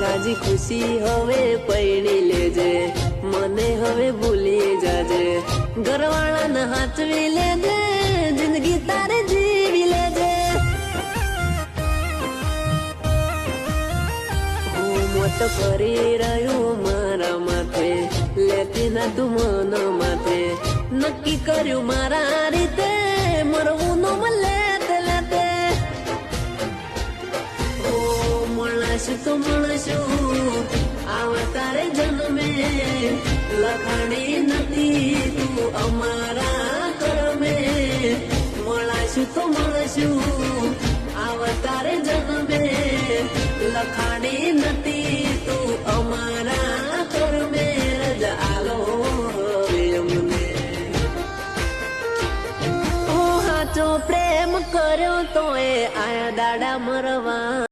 રાજી ખુશી હવે પૈણી લેજે, મને હવે ભૂલી જાજે, ઘરવાળાને હાચવી લેજે, જિંદગી તારે જીવી લેજે. હું મોટ કરી રહ્યું મારા માથે, લેતી ના તું મન માથે, નક્કી કર્યું મારા રીતે, મરવું નો લેતે લેતે. મળશું તો મળશું આવા તારે જન્મે, લખાણી નથી તું અમારા કર્મે. મળશું તો મળશું આવા તારે જન્મે, લખાણી નથી તું અમારા કર્મે. રજા આલો હવે અમને. ઓ હાચો પ્રેમ કર્યો તો એ આયા દાડા મરવા